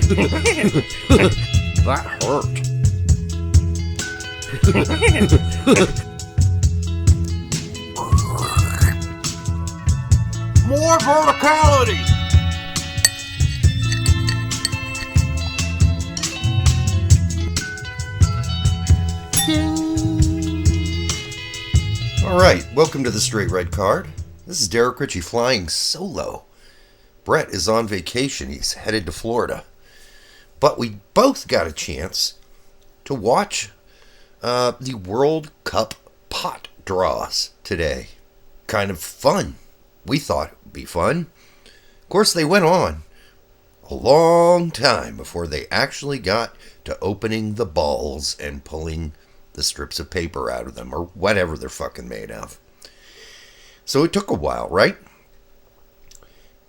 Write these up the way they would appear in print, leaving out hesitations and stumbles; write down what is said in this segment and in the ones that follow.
That hurt. More verticality. Alright, welcome to the Straight Red Card. This is Derek Ritchie flying solo. Brett is on vacation, he's headed to Florida. But we both got a chance to watch the World Cup pot draws today. Kind of fun. We thought it would be fun. Of course, they went on a long time before they actually got to opening the balls and pulling the strips of paper out of them, or whatever they're fucking made of. So it took a while, right?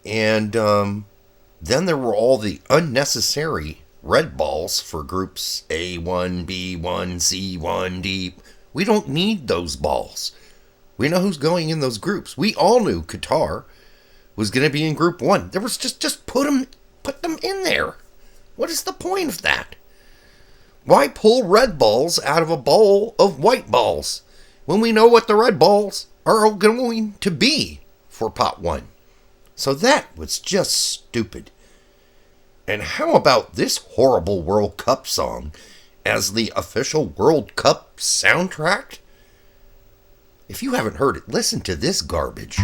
And then there were all the unnecessary red balls for groups A1, B1, C1, D. We don't need those balls. We know who's going in those groups. We all knew Qatar was going to be in Group 1. There was just put them in there. What is the point of that? Why pull red balls out of a bowl of white balls when we know what the red balls are going to be for pot 1? So that was just stupid. And how about this horrible World Cup song as the official World Cup soundtrack? If you haven't heard it, listen to this garbage.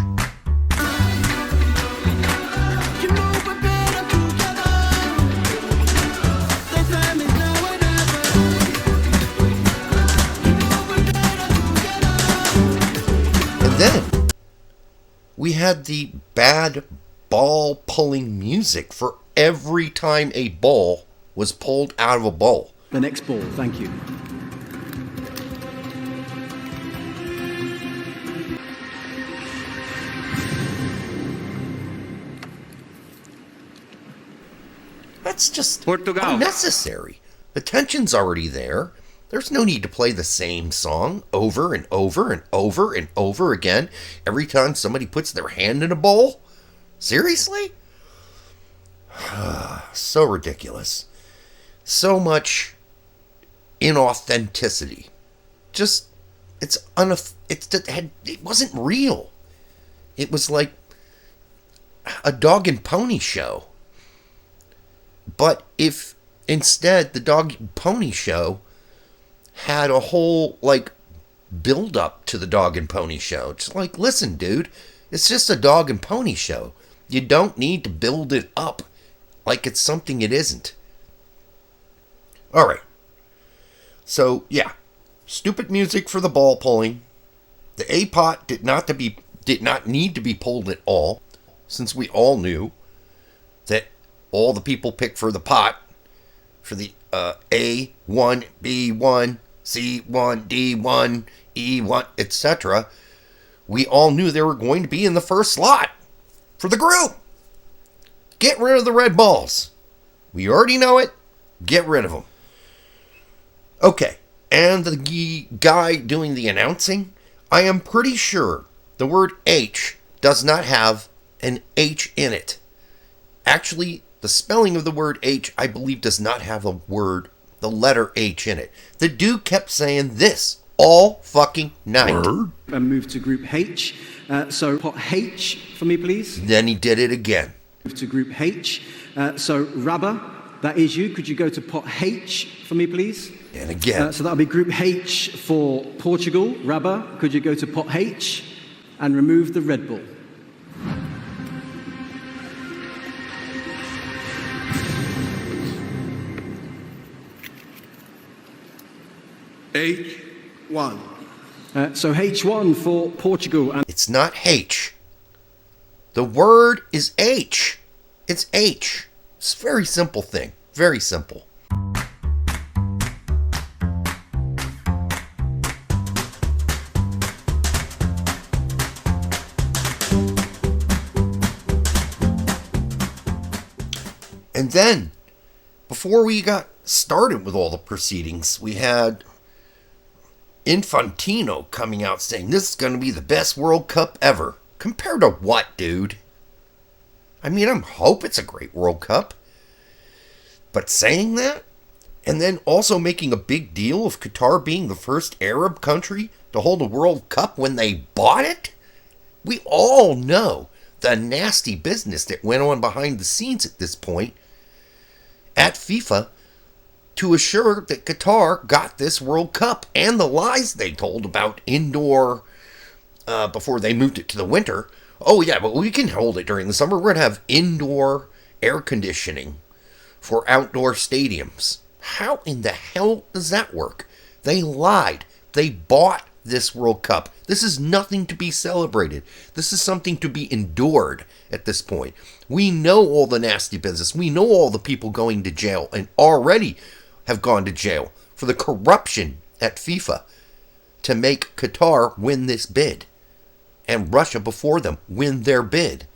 Then we had the bad ball pulling music for every time a ball was pulled out of a bowl. The next ball, thank you. That's just Portugal. unnecessary. The tension's already there. There's no need to play the same song over and over and over and over again every time somebody puts their hand in a bowl. Seriously? So ridiculous. So much inauthenticity. Just, it wasn't real. It was like a dog and pony show. But if instead the dog and pony show had a whole, build up to the dog and pony show. Just listen, dude, it's just a dog and pony show. You don't need to build it up like it's something it isn't. Alright. So, yeah. Stupid music for the ball pulling. The A-pot did not need to be pulled at all, since we all knew that all the people picked for the pot, for the A1, B1, C1, D1, E1, etc. We all knew they were going to be in the first slot for the group. Get rid of the red balls. We already know it. Get rid of them. Okay, and the guy doing the announcing, I am pretty sure the word H does not have an H in it. Actually, the spelling of the word H, I believe, does not have the letter H in it. The dude kept saying this all fucking night. And move to Group H. So pot H for me, please. Then he did it again. Move to Group H. So Rabba, that is you. Could you go to pot H for me, please? And again. So that'll be Group H for Portugal. Rabba, could you go to pot H and remove the red ball? H1. So H1 for Portugal. And It's not H. The word is H. It's H. It's a very simple thing. Very simple. And then, before we got started with all the proceedings, we had Infantino coming out saying this is going to be the best World Cup ever. Compared to what, dude? I mean, I hope it's a great World Cup. But saying that, and then also making a big deal of Qatar being the first Arab country to hold a World Cup when they bought it? We all know the nasty business that went on behind the scenes at this point at FIFA to assure that Qatar got this World Cup, and the lies they told about indoor before they moved it to the winter. Oh yeah, but we can hold it during the summer. We're going to have indoor air conditioning for outdoor stadiums. How in the hell does that work? They lied. They bought this World Cup. This is nothing to be celebrated. This is something to be endured at this point. We know all the nasty business. We know all the people going to jail and already have gone to jail for the corruption at FIFA to make Qatar win this bid and Russia before them win their bid.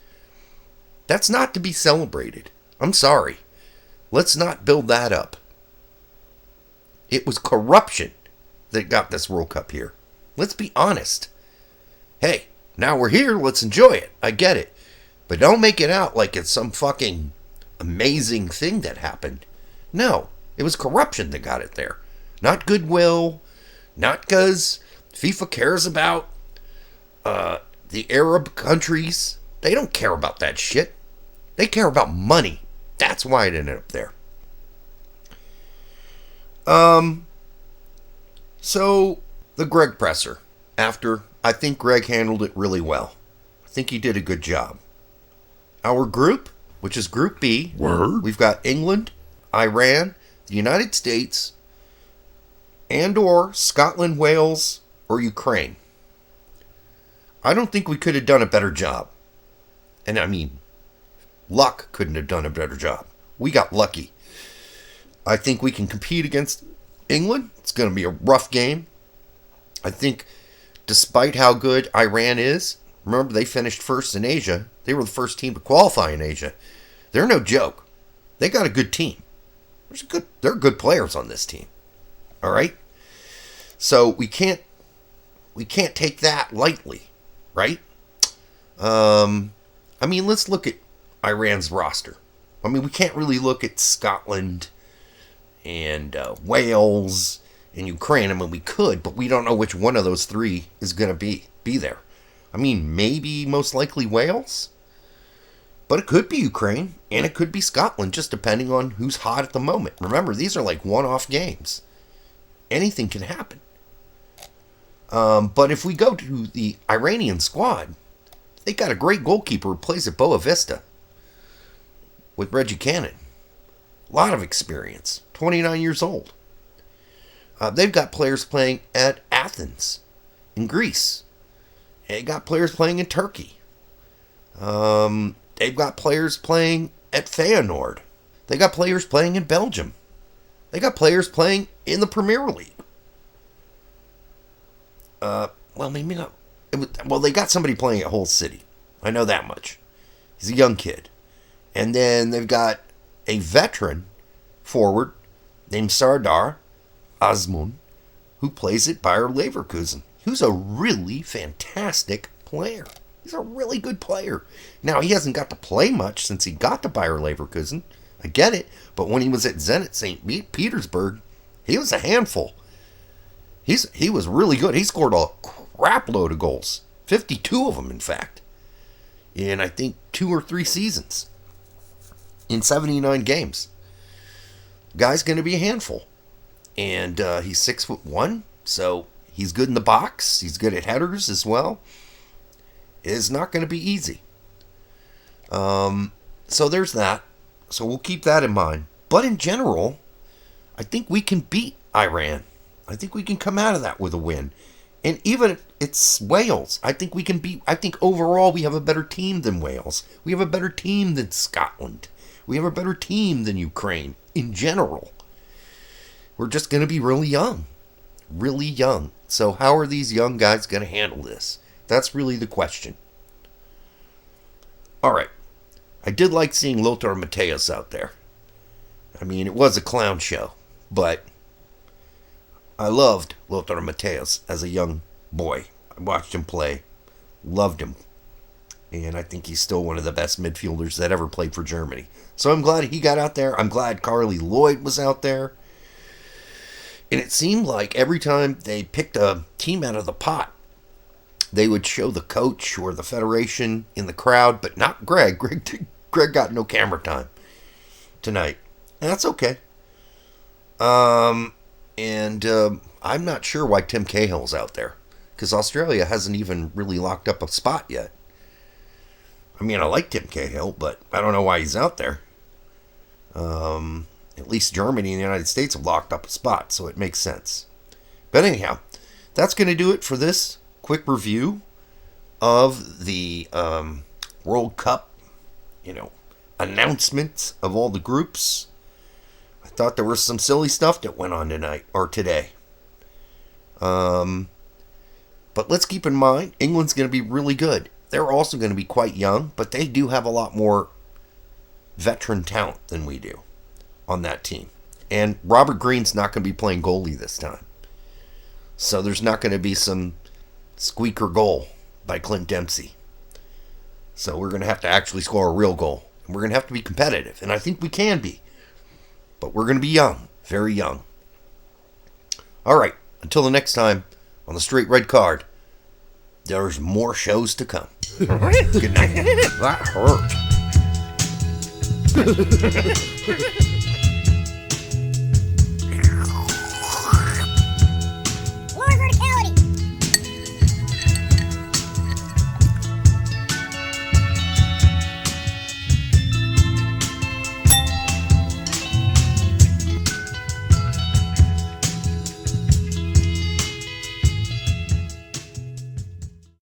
That's not to be celebrated. I'm sorry. Let's not build that up. It was corruption that got this World Cup here. Let's be honest. Hey, now we're here, let's enjoy it. I get it. But don't make it out like it's some fucking amazing thing that happened. No, it was corruption that got it there. Not goodwill. Not because FIFA cares about the Arab countries. They don't care about that shit. They care about money. That's why it ended up there. So the Greg presser. I think Greg handled it really well. I think he did a good job. Our group, which is Group B, we've got England, Iran, the United States, and or Scotland, Wales, or Ukraine. I don't think we could have done a better job. And I mean, luck couldn't have done a better job. We got lucky. I think we can compete against England. It's going to be a rough game. I think despite how good Iran is, remember they finished first in Asia. They were the first team to qualify in Asia. They're no joke. They got a good team. There are good players on this team. All right? So we can't take that lightly, right? I mean, let's look at Iran's roster. I mean, we can't really look at Scotland and Wales and Ukraine. I mean, we could, but we don't know which one of those three is going to be there. I mean, maybe most likely Wales, but it could be Ukraine and it could be Scotland, just depending on who's hot at the moment. Remember, these are like one-off games. Anything can happen. But if we go to the Iranian squad, they got a great goalkeeper who plays at Boa Vista with Reggie Cannon. A lot of experience. 29 years old. They've got players playing at Athens in Greece. They got players playing in Turkey. They've got players playing at Feyenoord. They got players playing in Belgium. They got players playing in the Premier League. Well, maybe not. Well, they got somebody playing at Hull City. I know that much. He's a young kid. And then they've got a veteran forward named Sardar Azmoun, who plays at Bayer Leverkusen. Who's a really fantastic player. He's a really good player. Now, he hasn't got to play much since he got to Bayer Leverkusen. I get it. But when he was at Zenit St. Petersburg, he was a handful. He was really good. He scored a crap load of goals. 52 of them, in fact. In, I think, 2 or 3 seasons. In 79 games. Guy's going to be a handful. And he's 6'1", so he's good in the box. He's good at headers as well. It's not going to be easy. So there's that. So we'll keep that in mind. But in general, I think we can beat Iran. I think we can come out of that with a win. And even if it's Wales, I think we can beat. I think overall we have a better team than Wales. We have a better team than Scotland. We have a better team than Ukraine in general. We're just going to be really young. Really young. So how are these young guys going to handle this? That's really the question. All right. I did like seeing Lothar Matthäus out there. I mean, it was a clown show, but I loved Lothar Matthäus as a young boy. I watched him play. Loved him. And I think he's still one of the best midfielders that ever played for Germany. So I'm glad he got out there. I'm glad Carly Lloyd was out there. And it seemed like every time they picked a team out of the pot, they would show the coach or the federation in the crowd, but not Greg. Greg got no camera time tonight. And that's okay. I'm not sure why Tim Cahill's out there, because Australia hasn't even really locked up a spot yet. I mean, I like Tim Cahill, but I don't know why he's out there. At least Germany and the United States have locked up a spot, so it makes sense. But anyhow, that's going to do it for this quick review of the World Cup, announcements of all the groups. I thought there was some silly stuff that went on tonight, or today. But let's keep in mind, England's going to be really good. They're also going to be quite young, but they do have a lot more veteran talent than we do on that team. And Robert Greene's not going to be playing goalie this time. So there's not going to be some squeaker goal by Clint Dempsey. So we're going to have to actually score a real goal. And we're going to have to be competitive. And I think we can be. But we're going to be young. Very young. All right. Until the next time on the Straight Red Card, there's more shows to come. Good night. That hurt.